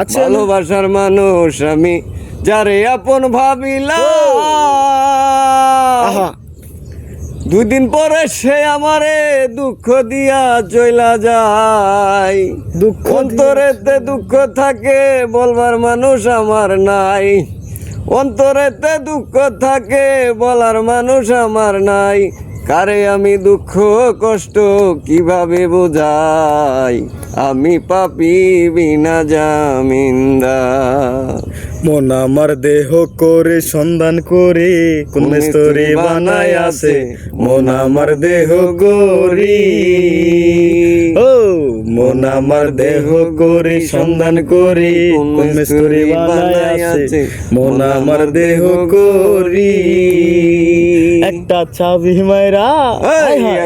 আচ্ছা ভালোবাসার মানুষ আমি যারে আপন ভাবিলাম, আহা দুই দিন পরে সে আমারে দুঃখ দিয়া চইলা যায়। দুঃখ অন্তরেতে দুঃখ থাকে বলবার মানুষ আমার নাই, অন্তরেতে দুঃখ থাকে বলার মানুষ আমার নাই। কারে আমি দুঃখ কষ্ট কিভাবে বোঝাই, আমি পাপী বিনা জামিনদার। মন আমার দেহ করে সন্ধান করে কোন মিস্ত্রি বানায় আছে, মন আমার দেহ গরি ও মন আমার দেহ করে সন্ধান করে কোন মিস্ত্রি বানায় আছে, মন আমার দেহ গরি। একটা চাবি মাইরা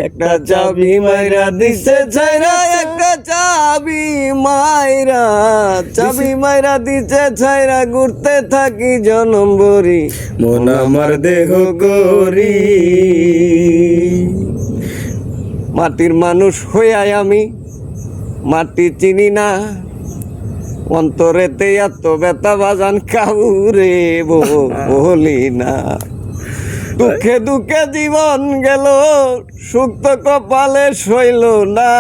একটা চাবি মাইরা দিছে ছাইরা, একটা চাবি মাইরা, চাবি মাইরা দিছে ছাইরা, ঘুরতে থাকি জনম ভরি, মন আমার দেহ গরি। মাটির মানুষ হইয়াই আমি মাটি চিনি না, অন্তরেতে এত ব্যথা বাজান কাউরে বলি না। দুঃখে দুঃখে জীবন গেল, সুখ তো কপালে সইল না,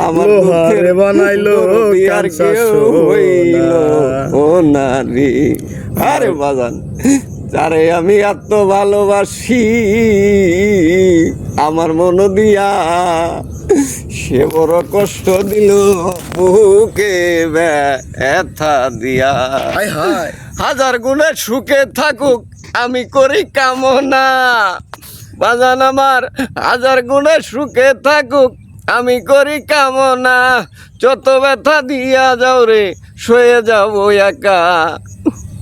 আমার দুঃখের বানাইলো আর কেউ হইল ও নারী। আরে বাজান যারে আমি এত ভালোবাসি আমার মন দিয়া, সে বড় কষ্ট দিল বুকে ব্যথা দিয়া। হায় হায় হাজার গুণে সুখে থাকুক আমি করি কামনা, বাজান আমার হাজার গুণে সুখে থাকুক আমি করি কামনা। যত ব্যথা দিয়া যাও রে সয়ে যাবো একা,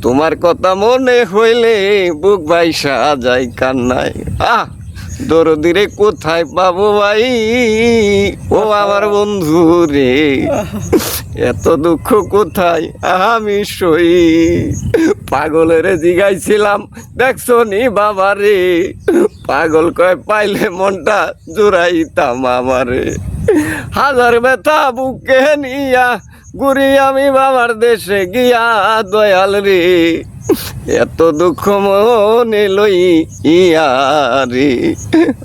তোমার কথা মনে হইলে বুক ভাইসা যায় কান্নায়। দরদিরে কোথায় পাবো ভাই, ও আমার বন্ধু রে, এত দুঃখ কোথায় আমি সই। পাগলের জিগাইছিলাম দেখছো নি বাবা রে, পাগল কয় পাইলে মনটা জুড়াইতাম আমারে। হাজার ব্যথা বুকে নিয়া ঘুরি আমি বাবার দেশে গিয়া দয়াল রে, এত দুঃখ মনে লই ইয়া রে।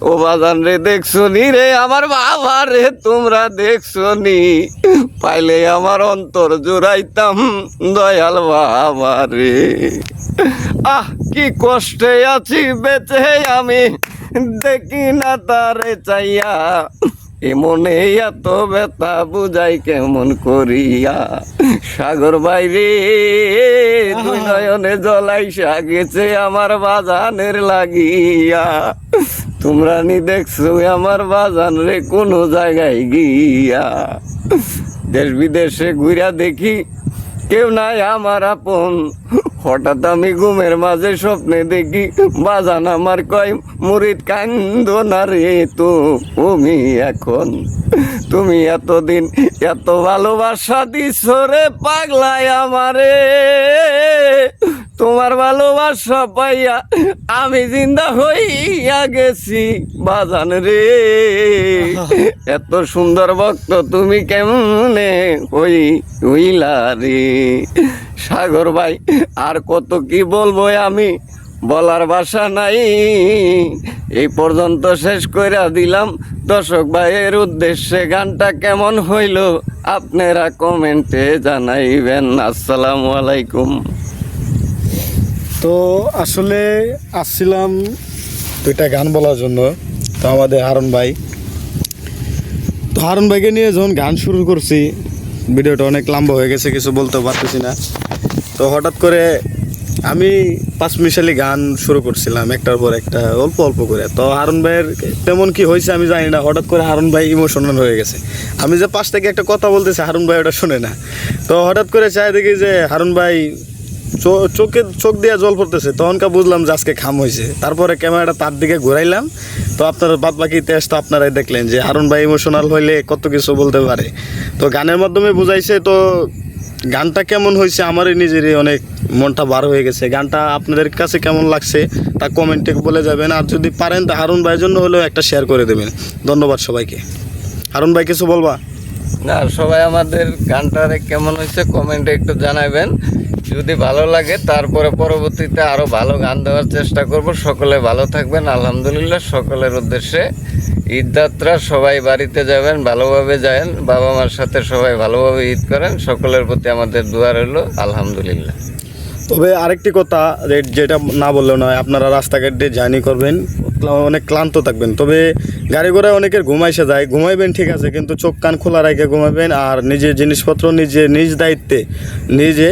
ও বাজান রে দেখছো নি রে আমার বাবা রে, তোমরা দেখছো নি, পাইলে আমার অন্তর জুড়াইতাম দয়াল বাবা রে। কি কষ্টে আছি বেঁচে আমি, দেখি না তারে চাইয়া, এমনে এত ব্যথা বুঝাই কেমন করিয়া। সাগর বাইরে দুই নয়নে জলাইসা গেছে আমার বাজানের লাগিয়া, তোমরা নি দেখছো আমার বাজান রে কোনো জায়গায় গিয়া। দেশ বিদেশে ঘুরা দেখি কেউ নাই আমার আপন, হঠাৎ আমি ঘুমের মাঝে স্বপ্নে দেখি বাজান আমার কয় মুরিদ কান্দ না রে তুমি এখন, তুমি এতদিন এত ভালোবাসা দিছ রে পাগলায় আমারে, তোমার ভালোবাসা পাইয়া আমি জিন্দা হইয়া গেছি বাজান রে। এত সুন্দর ভক্ত তুমি কেমনে হইলা রে। সাগর ভাই আর কত কি বলবো আমি, বলার ভাষা নাই, এই পর্যন্ত শেষ করে দিলাম। দর্শক ভাইয়ের উদ্দেশ্যে গানটা কেমন হইল আপনারা কমেন্টে জানাইবেন। আসসালামু আলাইকুম। তো আসলে আসছিলাম দুইটা গান বলার জন্য, তো আমাদের হারুন ভাই, তো হারুন ভাইকে নিয়ে যখন গান শুরু করছি ভিডিওটা অনেক লম্বা হয়ে গেছে, কিছু বলতে পারতেছি না। তো হঠাৎ করে আমি 5 মিশালি গান শুরু করছিলাম একটার পর একটা অল্প অল্প করে। তো হারুন ভাইয়ের তেমন কি হয়েছে আমি জানি না, হঠাৎ করে হারুন ভাই ইমোশনাল হয়ে গেছে। আমি যে পাশ থেকে একটা কথা বলতেছি হারুন ভাই ওটা শুনে না, তো হঠাৎ করে চাই দেখি যে হারুন ভাই চোখ দিয়ে জল পড়তেছে, তখনকার বুঝলাম যে আজকে খাম হয়েছে। তারপরে ক্যামেরাটা তার দিকে ঘুরাইলাম, তো আপনারা বাদ বাকি ইতিহাস তো আপনারাই দেখলেন যে হারুন ভাই ইমোশনাল হইলে কত কিছু বলতে পারে। তো গানের মাধ্যমে বুঝাইছে। তো গানটা কেমন হয়েছে আমারই নিজেরই অনেক মনটা বার হয়ে গেছে। গানটা আপনাদের কাছে কেমন লাগছে তা কমেন্টে বলে যাবেন, আর যদি পারেন তা হারুন ভাইয়ের জন্য হলেও একটা শেয়ার করে দেবেন। ধন্যবাদ সবাইকে। হারুন ভাই কিছু বলবা? না, সবাই আমাদের গানটারে কেমন হয়েছে কমেন্টে একটু জানাবেন। যদি ভালো লাগে তারপরে পরবর্তীতে আরও ভালো গান দেওয়ার চেষ্টা করব। সকলে ভালো থাকবেন। আলহামদুলিল্লাহ, সকলের উদ্দেশ্যে ঈদ যাত্রা, সবাই বাড়িতে যাবেন, ভালোভাবে যাবেন, বাবা মার সাথে সবাই ভালোভাবে ঈদ করেন। সকলের প্রতি আমাদের দোয়া রইল। আলহামদুলিল্লাহ। তবে আরেকটি কথা, যেটা না বললেও নয়, আপনারা রাস্তাঘাট দিয়ে জার্নি করবেন, অনেক ক্লান্ত থাকবেন। তবে গাড়ি ঘোড়ায় অনেকের ঘুমাইসে যায়, ঘুমাইবেন ঠিক আছে, কিন্তু চোখ কান খোলা রেখে ঘুমাবেন আর নিজের জিনিসপত্র নিজ দায়িত্বে নিজে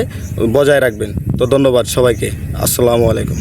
বজায় রাখবেন। তো ধন্যবাদ সবাইকে। আসসালামু আলাইকুম।